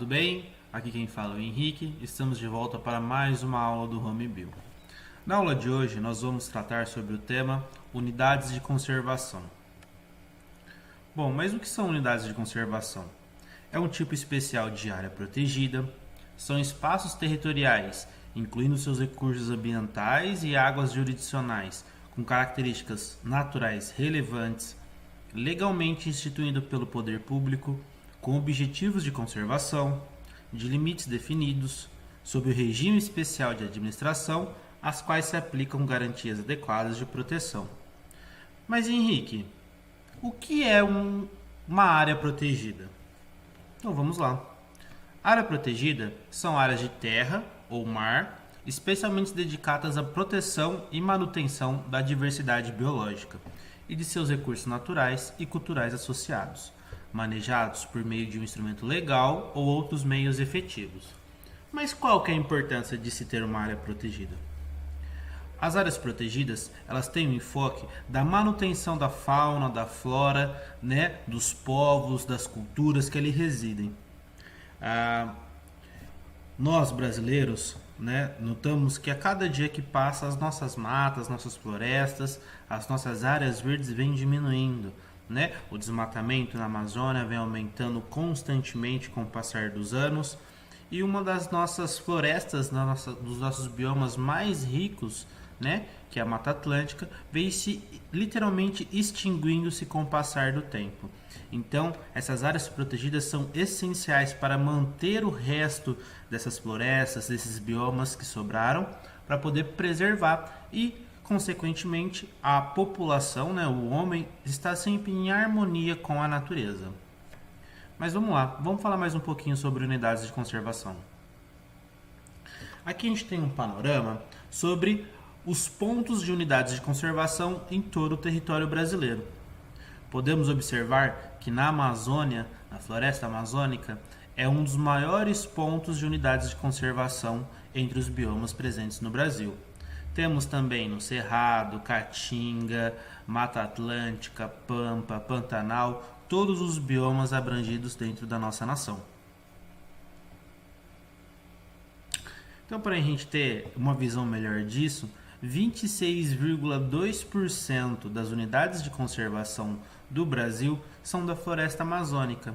tudo bem? Aqui quem fala é o Henrique, estamos de volta para mais uma aula do Home Bio. Na aula de hoje nós vamos tratar sobre o tema unidades de conservação. Bom, mas o que são unidades de conservação? É um tipo especial de área protegida, são espaços territoriais, incluindo seus recursos ambientais e águas jurisdicionais, com características naturais relevantes, legalmente instituído pelo poder público, com objetivos de conservação, de limites definidos, sob o regime especial de administração, às quais se aplicam garantias adequadas de proteção. Mas Henrique, o que é uma área protegida? Então vamos lá. Área protegida são áreas de terra ou mar, especialmente dedicadas à proteção e manutenção da diversidade biológica e de seus recursos naturais e culturais associados, manejados por meio de um instrumento legal ou outros meios efetivos. Mas qual que é a importância de se ter uma área protegida? As áreas protegidas, elas têm um enfoque da manutenção da fauna, da flora, dos povos, das culturas que ali residem. Nós brasileiros, notamos que a cada dia que passa as nossas matas, nossas florestas, as nossas áreas verdes vêm diminuindo. O desmatamento na Amazônia vem aumentando constantemente com o passar dos anos, e uma das nossas florestas, dos nossos biomas mais ricos, que é a Mata Atlântica, vem se literalmente extinguindo-se com o passar do tempo. Então, essas áreas protegidas são essenciais para manter o resto dessas florestas, desses biomas que sobraram, para poder preservar e, consequentemente, a população, o homem, está sempre em harmonia com a natureza. Mas vamos lá, vamos falar mais um pouquinho sobre unidades de conservação. Aqui a gente tem um panorama sobre os pontos de unidades de conservação em todo o território brasileiro. Podemos observar que na Amazônia, na floresta amazônica, é um dos maiores pontos de unidades de conservação entre os biomas presentes no Brasil. Temos também no Cerrado, Caatinga, Mata Atlântica, Pampa, Pantanal, todos os biomas abrangidos dentro da nossa nação. Então, para a gente ter uma visão melhor disso, 26,2% das unidades de conservação do Brasil são da floresta amazônica,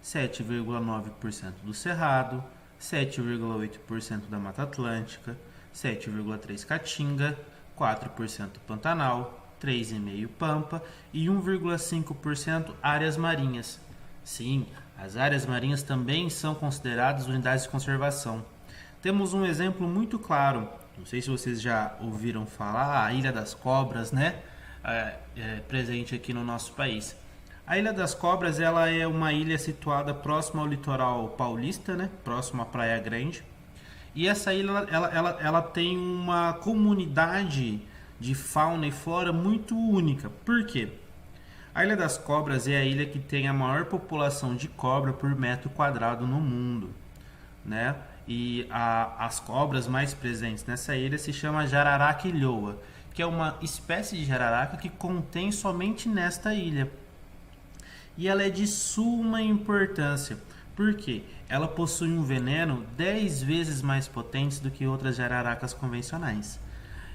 7,9% do Cerrado, 7,8% da Mata Atlântica, 7,3% Caatinga, 4% Pantanal, 3,5% Pampa e 1,5% áreas marinhas. Sim, as áreas marinhas também são consideradas unidades de conservação. Temos um exemplo muito claro, não sei se vocês já ouviram falar, a Ilha das Cobras, presente aqui no nosso país. A Ilha das Cobras, ela é uma ilha situada próxima ao litoral paulista, próximo à Praia Grande. E essa ilha ela tem uma comunidade de fauna e flora muito única. Por quê? A Ilha das Cobras é a ilha que tem a maior população de cobra por metro quadrado no mundo. E as cobras mais presentes nessa ilha se chama jararaca ilhoa, que é uma espécie de jararaca que contém somente nesta ilha. E ela é de suma importância, porque ela possui um veneno 10 vezes mais potente do que outras jararacas convencionais.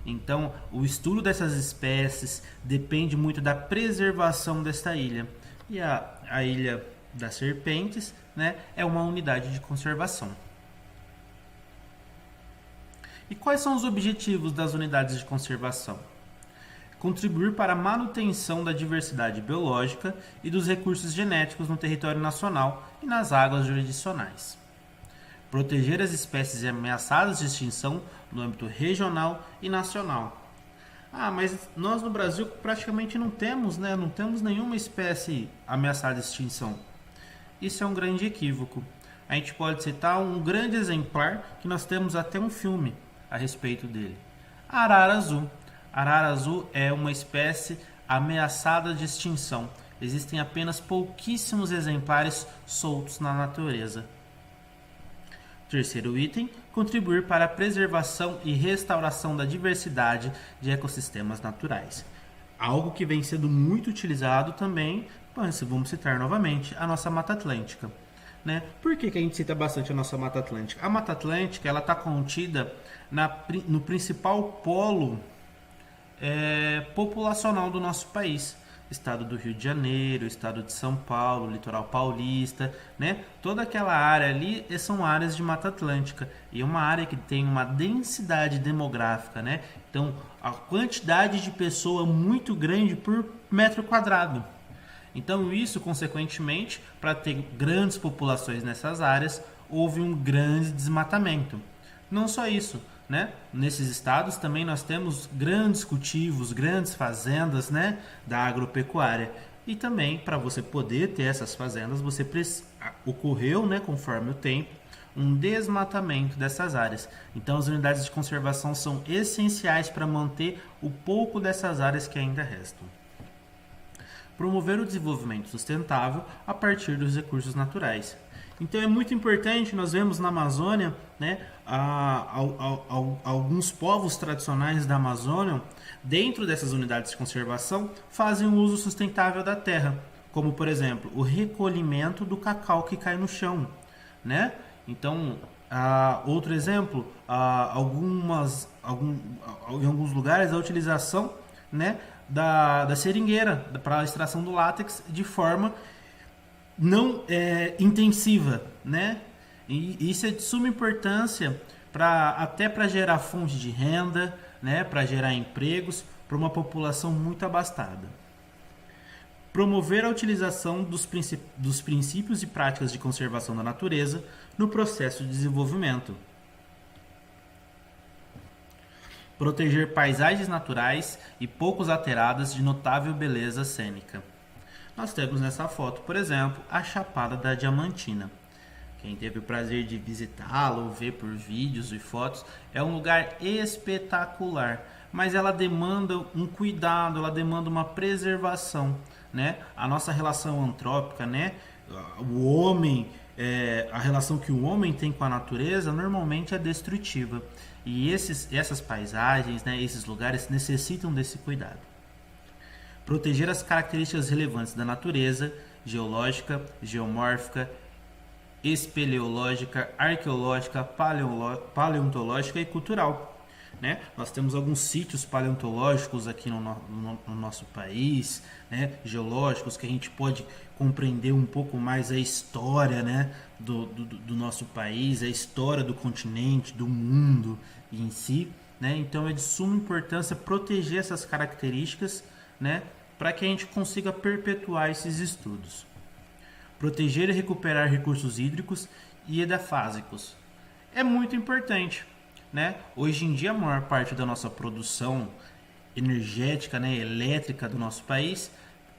Então, o estudo dessas espécies depende muito da preservação desta ilha. E a Ilha das Serpentes, é uma unidade de conservação. E quais são os objetivos das unidades de conservação? Contribuir para a manutenção da diversidade biológica e dos recursos genéticos no território nacional e nas águas jurisdicionais. Proteger as espécies ameaçadas de extinção no âmbito regional e nacional. Mas nós no Brasil praticamente não temos nenhuma espécie ameaçada de extinção. Isso é um grande equívoco. A gente pode citar um grande exemplar que nós temos até um filme a respeito dele. A arara azul. A arara azul é uma espécie ameaçada de extinção. Existem apenas pouquíssimos exemplares soltos na natureza. Terceiro item, contribuir para a preservação e restauração da diversidade de ecossistemas naturais. Algo que vem sendo muito utilizado também, vamos citar novamente, a nossa Mata Atlântica. né? Por que a gente cita bastante a nossa Mata Atlântica? A Mata Atlântica ela está contida no principal polo populacional do nosso país. Estado do Rio de Janeiro, estado de São Paulo, litoral paulista, né? Toda aquela área ali são áreas de Mata Atlântica e é uma área que tem uma densidade demográfica, né? Então, a quantidade de pessoa muito grande por metro quadrado. Então, isso, consequentemente, para ter grandes populações nessas áreas, houve um grande desmatamento. Não só isso, né? Nesses estados também nós temos grandes cultivos, grandes fazendas, né, da agropecuária. E também, para você poder ter essas fazendas, ocorreu, né, conforme o tempo, um desmatamento dessas áreas. Então, as unidades de conservação são essenciais para manter o pouco dessas áreas que ainda restam. Promover o desenvolvimento sustentável a partir dos recursos naturais. Então é muito importante, nós vemos na Amazônia, né, alguns povos tradicionais da Amazônia, dentro dessas unidades de conservação, fazem um uso sustentável da terra, como por exemplo, o recolhimento do cacau que cai no chão, né? Então, outro exemplo, em alguns lugares a utilização, né, da seringueira para a extração do látex de forma não intensiva, né? E isso é de suma importância até para gerar fonte de renda, né? Para gerar empregos para uma população muito abastada. Promover a utilização dos princípios e práticas de conservação da natureza no processo de desenvolvimento. Proteger paisagens naturais e poucos alteradas de notável beleza cênica. Nós temos nessa foto, por exemplo, a Chapada da Diamantina. Quem teve o prazer de visitá-la ou ver por vídeos e fotos, é um lugar espetacular, mas ela demanda um cuidado, ela demanda uma preservação, né? A nossa relação antrópica, né? O homem, a relação que o homem tem com a natureza normalmente é destrutiva. E essas paisagens, né, esses lugares necessitam desse cuidado. Proteger as características relevantes da natureza, geológica, geomórfica, espeleológica, arqueológica, paleontológica e cultural. Né? Nós temos alguns sítios paleontológicos aqui no nosso país, né? Geológicos, que a gente pode compreender um pouco mais a história, né? do nosso país, a história do continente, do mundo em si. Né? Então é de suma importância proteger essas características, né? Para que a gente consiga perpetuar esses estudos. Proteger e recuperar recursos hídricos e edafásicos. É muito importante, né? Hoje em dia a maior parte da nossa produção energética, né, elétrica do nosso país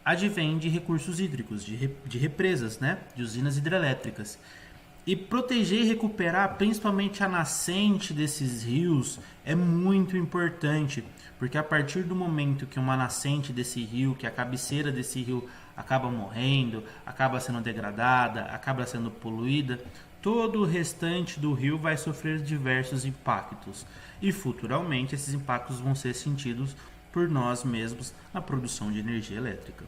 advém de recursos hídricos, de represas, né, de usinas hidrelétricas. E proteger e recuperar principalmente a nascente desses rios é muito importante, porque a partir do momento que uma nascente desse rio, que a cabeceira desse rio acaba morrendo, acaba sendo degradada, acaba sendo poluída, todo o restante do rio vai sofrer diversos impactos. E futuramente esses impactos vão ser sentidos por nós mesmos na produção de energia elétrica.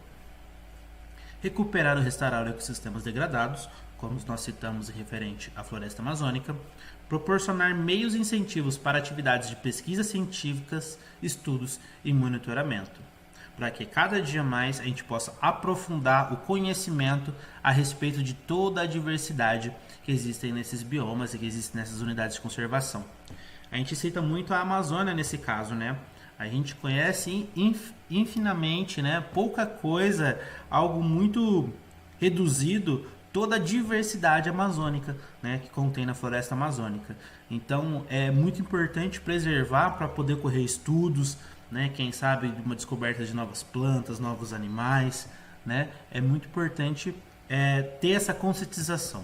Recuperar ou restaurar ecossistemas degradados, como nós citamos em referente à floresta amazônica, proporcionar meios e incentivos para atividades de pesquisas científicas, estudos e monitoramento, para que cada dia mais a gente possa aprofundar o conhecimento a respeito de toda a diversidade que existem nesses biomas e que existem nessas unidades de conservação. A gente cita muito a Amazônia nesse caso, né? A gente conhece infinitamente, né? Pouca coisa, algo muito reduzido, toda a diversidade amazônica, né, que contém na floresta amazônica. Então é muito importante preservar para poder ocorrer estudos, né, quem sabe uma descoberta de novas plantas, novos animais, né? É muito importante ter essa conscientização.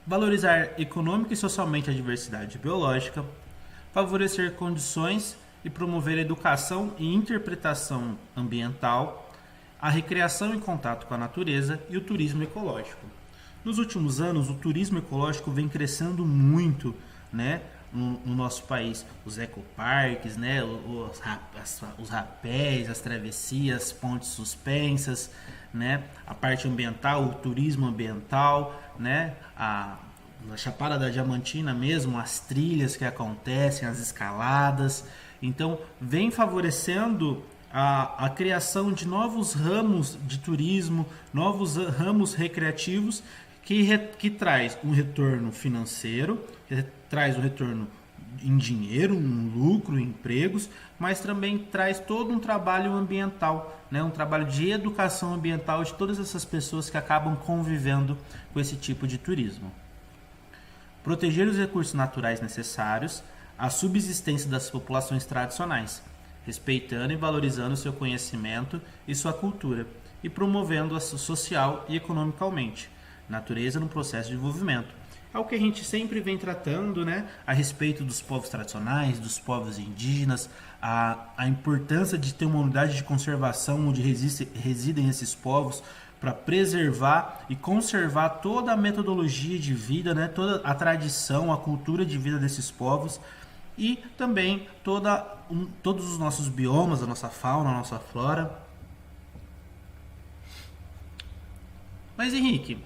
Valorizar econômica e socialmente a diversidade biológica, favorecer condições e promover a educação e interpretação ambiental, a recreação em contato com a natureza e o turismo ecológico. Nos últimos anos, o turismo ecológico vem crescendo muito, né? no nosso país, os ecoparques, né, os rapéis, as travessias, pontes suspensas, né, a parte ambiental, o turismo ambiental, né, na Chapada da Diamantina mesmo, as trilhas que acontecem, as escaladas. Então, vem favorecendo a criação de novos ramos de turismo, novos ramos recreativos que traz um retorno financeiro, traz um retorno em dinheiro, um lucro, em empregos, mas também traz todo um trabalho ambiental, né? Um trabalho de educação ambiental de todas essas pessoas que acabam convivendo com esse tipo de turismo. Proteger os recursos naturais necessários à subsistência das populações tradicionais, respeitando e valorizando seu conhecimento e sua cultura, e promovendo-a social e economicamente. Natureza no processo de desenvolvimento. É o que a gente sempre vem tratando, né, a respeito dos povos tradicionais, dos povos indígenas, a importância de ter uma unidade de conservação onde residem esses povos, para preservar e conservar toda a metodologia de vida, né, toda a tradição, a cultura de vida desses povos, e também todos os nossos biomas, a nossa fauna, a nossa flora. Mas Henrique,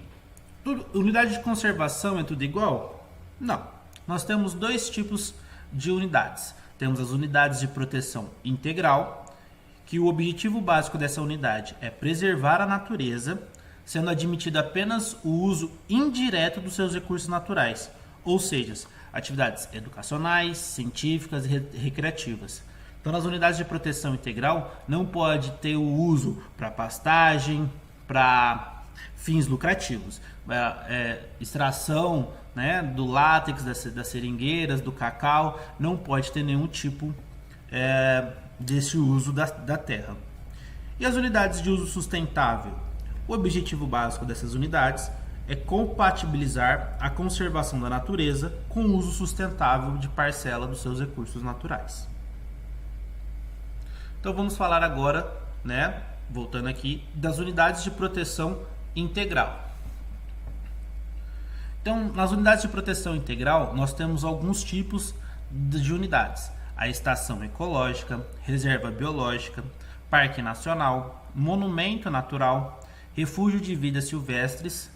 unidade de conservação é tudo igual? Não. Nós temos dois tipos de unidades. Temos as unidades de proteção integral, que o objetivo básico dessa unidade é preservar a natureza, sendo admitido apenas o uso indireto dos seus recursos naturais, ou seja, atividades educacionais, científicas e recreativas. Então, nas unidades de proteção integral, não pode ter o uso para pastagem, para fins lucrativos, extração, né, do látex, das seringueiras, do cacau, não pode ter nenhum tipo desse uso da terra. E as unidades de uso sustentável? O objetivo básico dessas unidades é compatibilizar a conservação da natureza com o uso sustentável de parcela dos seus recursos naturais. Então vamos falar agora, né, voltando aqui, das unidades de proteção integral. Então, nas unidades de proteção integral, nós temos alguns tipos de unidades. A estação ecológica, reserva biológica, parque nacional, monumento natural, refúgio de vidas silvestres,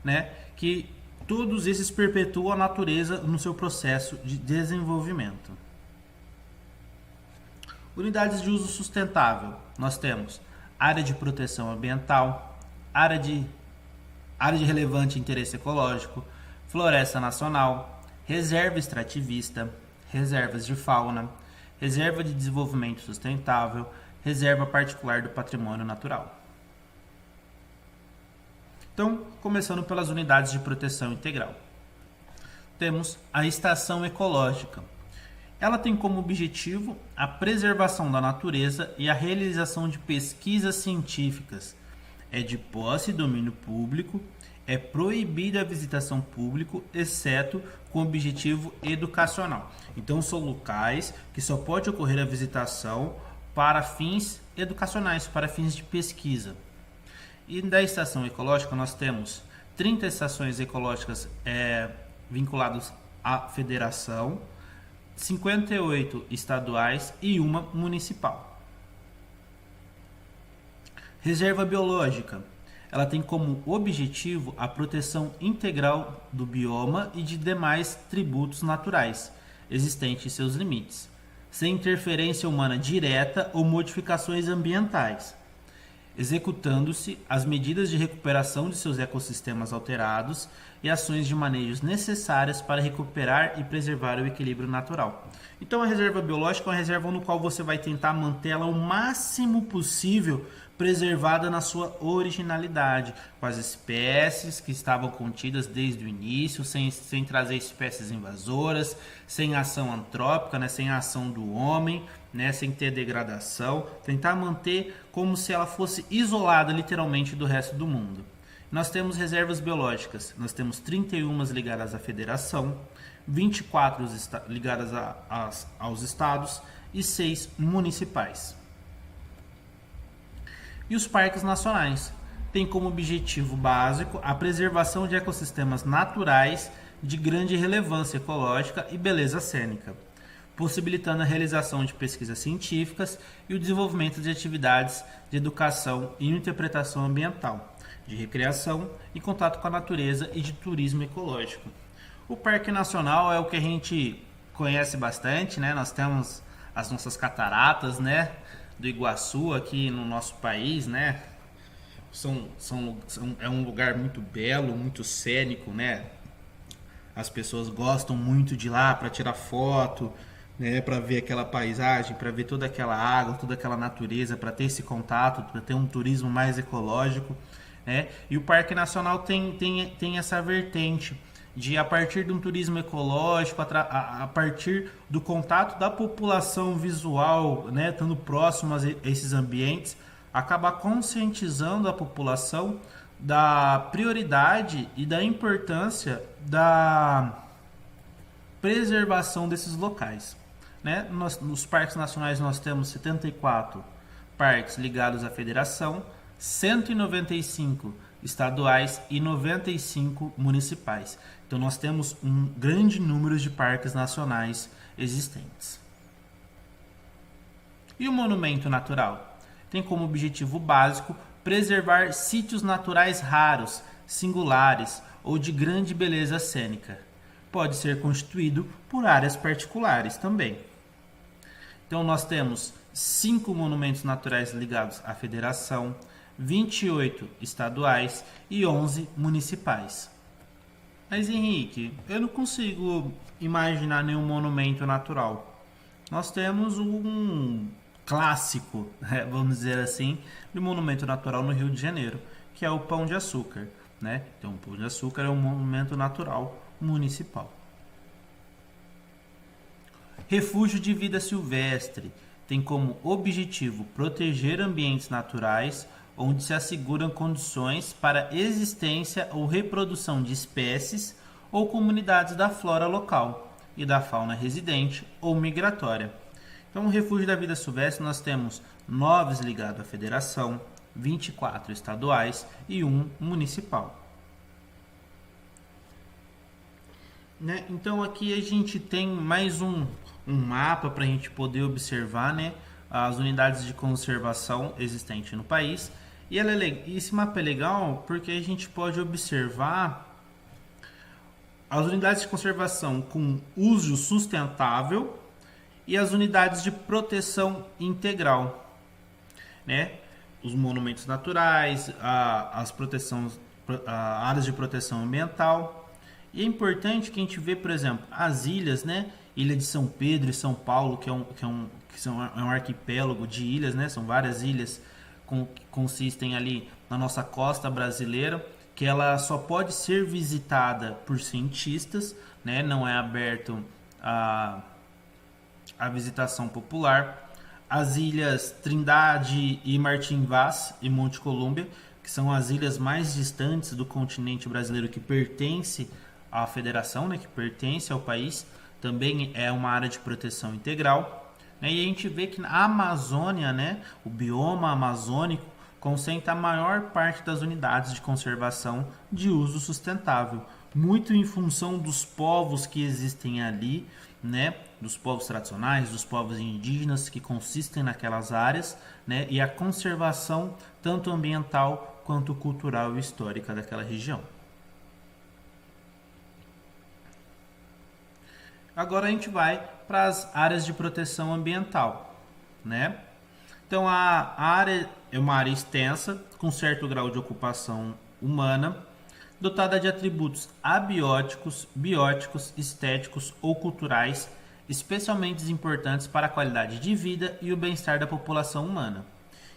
né, que todos esses perpetuam a natureza no seu processo de desenvolvimento. Unidades de uso sustentável, nós temos área de proteção ambiental, área de relevante interesse ecológico, floresta nacional, reserva extrativista, reservas de fauna, reserva de desenvolvimento sustentável, reserva particular do patrimônio natural. Então, começando pelas unidades de proteção integral. Temos a estação ecológica. Ela tem como objetivo a preservação da natureza e a realização de pesquisas científicas. É de posse e domínio público, é proibida a visitação pública, exceto com objetivo educacional. Então, são locais que só pode ocorrer a visitação para fins educacionais, para fins de pesquisa. E da estação ecológica nós temos 30 estações ecológicas vinculadas à federação, 58 estaduais e uma municipal. Reserva biológica. Ela tem como objetivo a proteção integral do bioma e de demais tributos naturais existentes em seus limites, sem interferência humana direta ou modificações ambientais, executando-se as medidas de recuperação de seus ecossistemas alterados e ações de manejo necessárias para recuperar e preservar o equilíbrio natural. Então, a reserva biológica é uma reserva no qual você vai tentar mantê-la o máximo possível preservada na sua originalidade, com as espécies que estavam contidas desde o início, sem trazer espécies invasoras, sem ação antrópica, né, sem a ação do homem, né, sem ter degradação, tentar manter como se ela fosse isolada literalmente do resto do mundo. Nós temos reservas biológicas, nós temos 31 ligadas à federação, 24 ligadas aos estados e 6 municipais. E os parques nacionais têm como objetivo básico a preservação de ecossistemas naturais de grande relevância ecológica e beleza cênica, possibilitando a realização de pesquisas científicas e o desenvolvimento de atividades de educação e interpretação ambiental, de recreação e contato com a natureza e de turismo ecológico. O Parque Nacional é o que a gente conhece bastante, né? Nós temos as nossas cataratas, né, do Iguaçu aqui no nosso país, né? É um lugar muito belo, muito cênico, né? As pessoas gostam muito de ir lá para tirar foto, né, para ver aquela paisagem, para ver toda aquela água, toda aquela natureza, para ter esse contato, para ter um turismo mais ecológico, né? E o Parque Nacional tem essa vertente de, a partir de um turismo ecológico, a partir do contato da população visual, né, estando próximo a esses ambientes, acabar conscientizando a população da prioridade e da importância da preservação desses locais, né? Nos parques nacionais nós temos 74 parques ligados à federação, 195 estaduais e 95 municipais. Então nós temos um grande número de parques nacionais existentes. E o monumento natural? Tem como objetivo básico preservar sítios naturais raros, singulares ou de grande beleza cênica. Pode ser constituído por áreas particulares também. Então nós temos 5 monumentos naturais ligados à federação, 28 estaduais e 11 municipais. Mas Henrique, eu não consigo imaginar nenhum monumento natural. Nós temos um clássico, vamos dizer assim, de monumento natural no Rio de Janeiro, que é o Pão de Açúcar, né? Então, o Pão de Açúcar é um monumento natural municipal. Refúgio de vida silvestre tem como objetivo proteger ambientes naturais onde se asseguram condições para existência ou reprodução de espécies ou comunidades da flora local e da fauna residente ou migratória. Então, no Refúgio da Vida Silvestre, nós temos 9 ligados à federação, 24 estaduais e 1 municipal. Né? Então, aqui a gente tem mais um mapa para a gente poder observar, né, as unidades de conservação existentes no país. E esse mapa é legal porque a gente pode observar as unidades de conservação com uso sustentável e as unidades de proteção integral, né? Os monumentos naturais, as áreas de proteção ambiental. E é importante que a gente vê, por exemplo, as ilhas, né? Ilha de São Pedro e São Paulo, que é um arquipélago de ilhas, né? São várias ilhas que consistem ali na nossa costa brasileira, que ela só pode ser visitada por cientistas, né? Não é aberto a visitação popular. As ilhas Trindade e Martim Vaz e Monte Colúmbia, que são as ilhas mais distantes do continente brasileiro, que pertence à federação, né, que pertence ao país, também é uma área de proteção integral. Né, e a gente vê que na Amazônia, né, o bioma amazônico concentra a maior parte das unidades de conservação de uso sustentável, muito em função dos povos que existem ali, né, dos povos tradicionais, dos povos indígenas que consistem naquelas áreas, né, e a conservação tanto ambiental quanto cultural e histórica daquela região. Agora a gente vai para as áreas de proteção ambiental, né? Então a área é uma área extensa, com certo grau de ocupação humana, dotada de atributos abióticos, bióticos, estéticos ou culturais, especialmente importantes para a qualidade de vida e o bem-estar da população humana.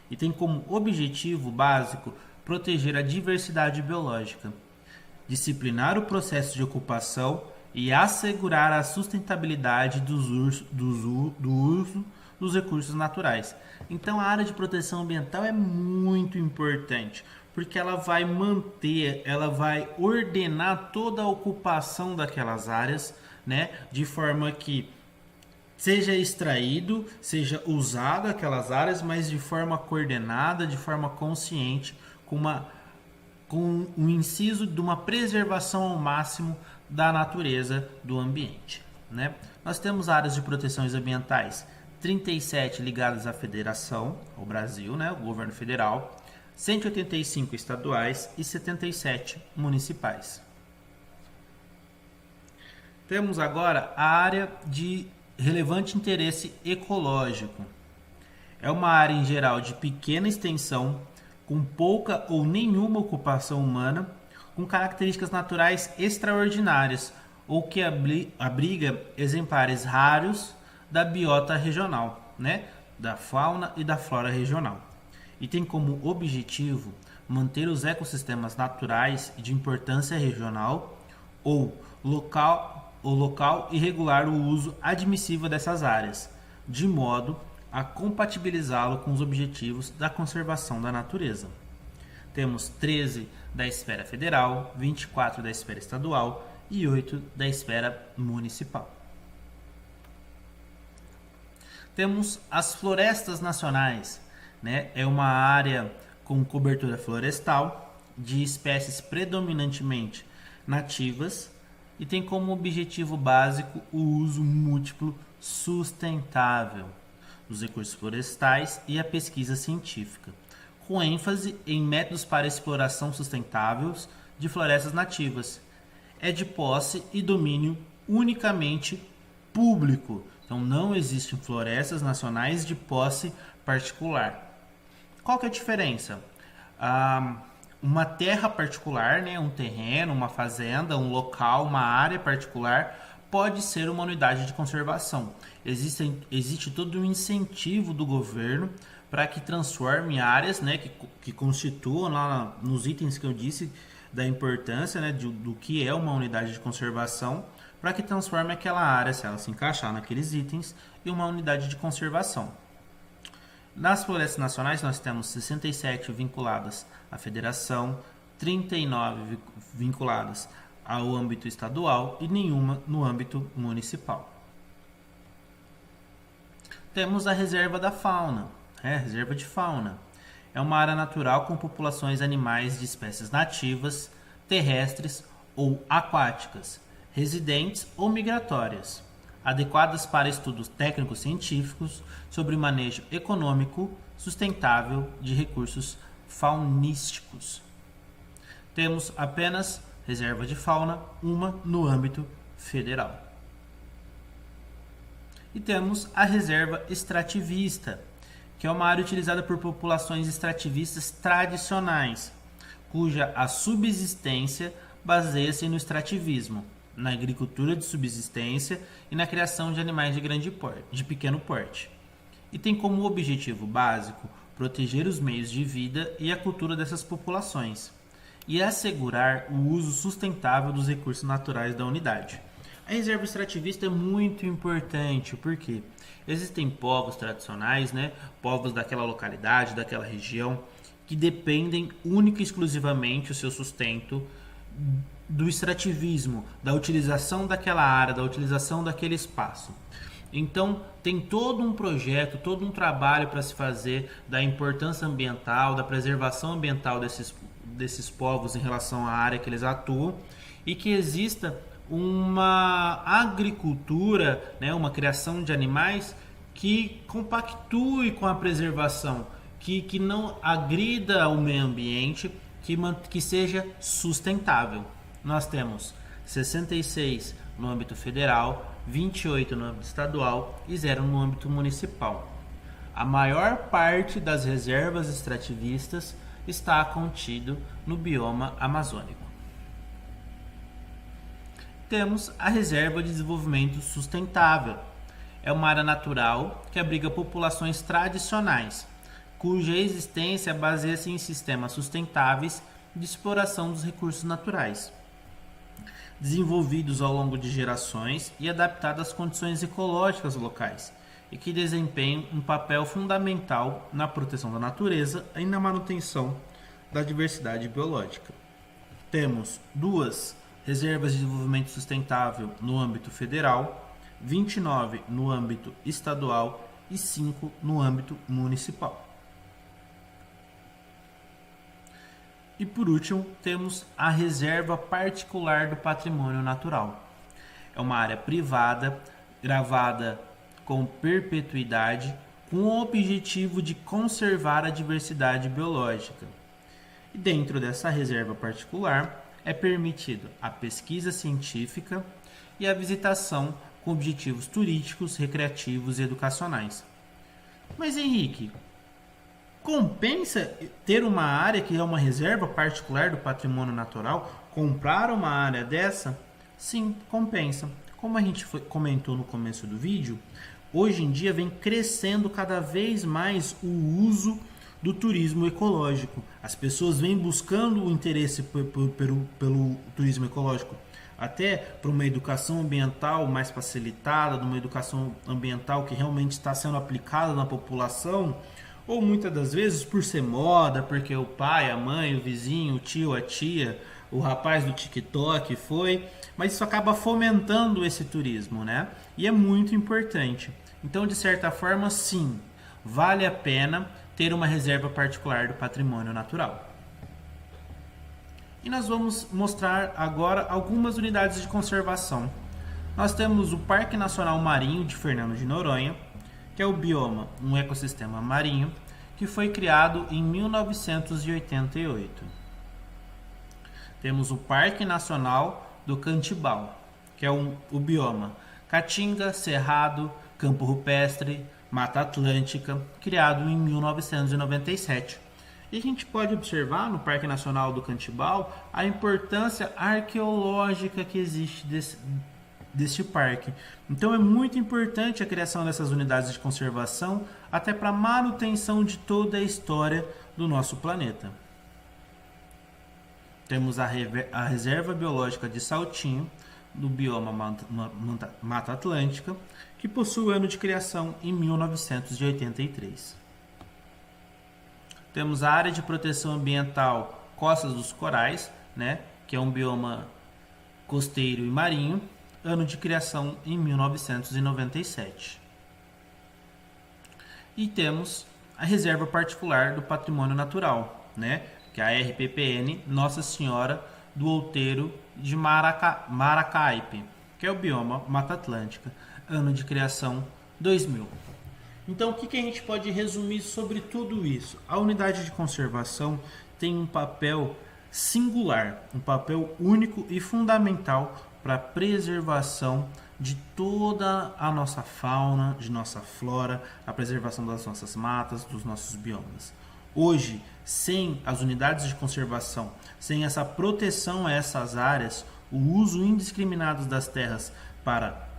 E tem como objetivo básico proteger a diversidade biológica, disciplinar o processo de ocupação e assegurar a sustentabilidade do uso dos recursos naturais. Então a área de proteção ambiental é muito importante, porque ela vai manter, ela vai ordenar toda a ocupação daquelas áreas, né, de forma que seja extraído, seja usado aquelas áreas, mas de forma coordenada, de forma consciente, com uma com o inciso de uma preservação ao máximo da natureza do ambiente, né? Nós temos áreas de proteções ambientais, 37 ligadas à federação, ao Brasil, né, o governo federal, 185 estaduais e 77 municipais. Temos agora a área de relevante interesse ecológico. É uma área em geral de pequena extensão, com pouca ou nenhuma ocupação humana, com características naturais extraordinárias ou que abriga exemplares raros da biota regional, né? Da fauna e da flora regional. E tem como objetivo manter os ecossistemas naturais de importância regional ou local e regular o uso admissível dessas áreas, de modo a compatibilizá-lo com os objetivos da conservação da natureza. Temos 13 da esfera federal, 24 da esfera estadual e 8 da esfera municipal. Temos as florestas nacionais, né? É uma área com cobertura florestal de espécies predominantemente nativas e tem como objetivo básico o uso múltiplo sustentável dos recursos florestais e a pesquisa científica, com ênfase em métodos para exploração sustentáveis de florestas nativas. É de posse e domínio unicamente público. Então não existem florestas nacionais de posse particular. Qual que é a diferença? Uma terra particular, né, um terreno, uma fazenda, um local, uma área particular pode ser uma unidade de conservação. Existe todo um incentivo do governo para que transforme áreas, né, que constituam lá nos itens que eu disse da importância, né, do que é uma unidade de conservação, para que transforme aquela área, se ela se encaixar naqueles itens, em uma unidade de conservação. Nas florestas nacionais nós temos 67 vinculadas à federação, 39 vinculadas ao âmbito estadual e nenhuma no âmbito municipal. Temos a reserva da fauna, reserva de fauna. É uma área natural com populações animais de espécies nativas, terrestres ou aquáticas, residentes ou migratórias, adequadas para estudos técnicos científicos sobre o manejo econômico sustentável de recursos faunísticos. Temos apenas reserva de fauna, uma no âmbito federal. E temos a reserva extrativista, que é uma área utilizada por populações extrativistas tradicionais, cuja a subsistência baseia-se no extrativismo, na agricultura de subsistência e na criação de animais de pequeno porte. E tem como objetivo básico proteger os meios de vida e a cultura dessas populações e assegurar o uso sustentável dos recursos naturais da unidade. A reserva extrativista é muito importante porque existem povos tradicionais, né, povos daquela localidade, daquela região, que dependem única e exclusivamente o seu sustento do extrativismo, da utilização daquela área, da utilização daquele espaço. Então, tem todo um projeto, todo um trabalho para se fazer da importância ambiental, da preservação ambiental desses povos em relação à área que eles atuam e que exista uma agricultura, né, uma criação de animais que compactue com a preservação, que não agrida o meio ambiente, que seja sustentável. Nós temos 66 no âmbito federal, 28 no âmbito estadual e 0 no âmbito municipal. A maior parte das reservas extrativistas está contido no bioma amazônico. Temos a Reserva de Desenvolvimento Sustentável. É uma área natural que abriga populações tradicionais, cuja existência baseia-se em sistemas sustentáveis de exploração dos recursos naturais, desenvolvidos ao longo de gerações e adaptados às condições ecológicas locais, e que desempenham um papel fundamental na proteção da natureza e na manutenção da diversidade biológica. Temos 2 reservas de desenvolvimento sustentável no âmbito federal, 29 no âmbito estadual e 5 no âmbito municipal. E por último, temos a reserva particular do patrimônio natural. É uma área privada, gravada com perpetuidade, com o objetivo de conservar a diversidade biológica. E dentro dessa reserva particular, é permitido a pesquisa científica e a visitação com objetivos turísticos, recreativos e educacionais. Mas Henrique, compensa ter uma área que é uma reserva particular do patrimônio natural? Comprar uma área dessa? Sim, compensa. Como a gente comentou no começo do vídeo, hoje em dia vem crescendo cada vez mais o uso do turismo ecológico. As pessoas vêm buscando o interesse pelo turismo ecológico, até para uma educação ambiental mais facilitada, uma educação ambiental que realmente está sendo aplicada na população, ou muitas das vezes por ser moda, porque o pai, a mãe, o vizinho, o tio, a tia, o rapaz do TikTok foi, mas isso acaba fomentando esse turismo, né? E é muito importante. Então, de certa forma, sim, vale a pena ter uma reserva particular do patrimônio natural. E nós vamos mostrar agora algumas unidades de conservação. Nós temos o Parque Nacional Marinho de Fernando de Noronha, que é o bioma, um ecossistema marinho, que foi criado em 1988. Temos o Parque Nacional do Cantibal, que é o bioma Caatinga, Cerrado, Campo Rupestre, Mata Atlântica, criado em 1997. E a gente pode observar no Parque Nacional do Cantibal a importância arqueológica que existe deste parque. Então é muito importante a criação dessas unidades de conservação, até para a manutenção de toda a história do nosso planeta. Temos a Reserva Biológica de Saltinho, do bioma Mata Atlântica, que possui o ano de criação em 1983. Temos a Área de Proteção Ambiental Costas dos Corais, né, que é um bioma costeiro e marinho, ano de criação em 1997. E temos a Reserva Particular do Patrimônio Natural, né, que é a RPPN Nossa Senhora do Outeiro de Maracaipe, que é o bioma Mata Atlântica, ano de criação 2000. Então, o que a gente pode resumir sobre tudo isso? A unidade de conservação tem um papel singular, um papel único e fundamental para a preservação de toda a nossa fauna, de nossa flora, a preservação das nossas matas, dos nossos biomas. Hoje, sem as unidades de conservação, sem essa proteção a essas áreas, o uso indiscriminado das terras para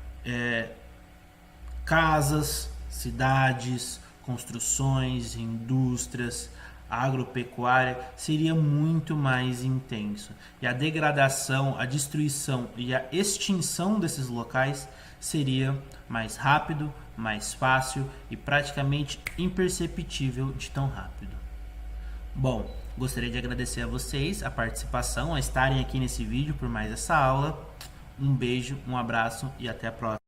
casas, cidades, construções, indústrias, agropecuária seria muito mais intenso. E a degradação, a destruição e a extinção desses locais seria mais rápido, mais fácil e praticamente imperceptível de tão rápido. Bom, gostaria de agradecer a vocês a participação, a estarem aqui nesse vídeo por mais essa aula. Um beijo, um abraço e até a próxima.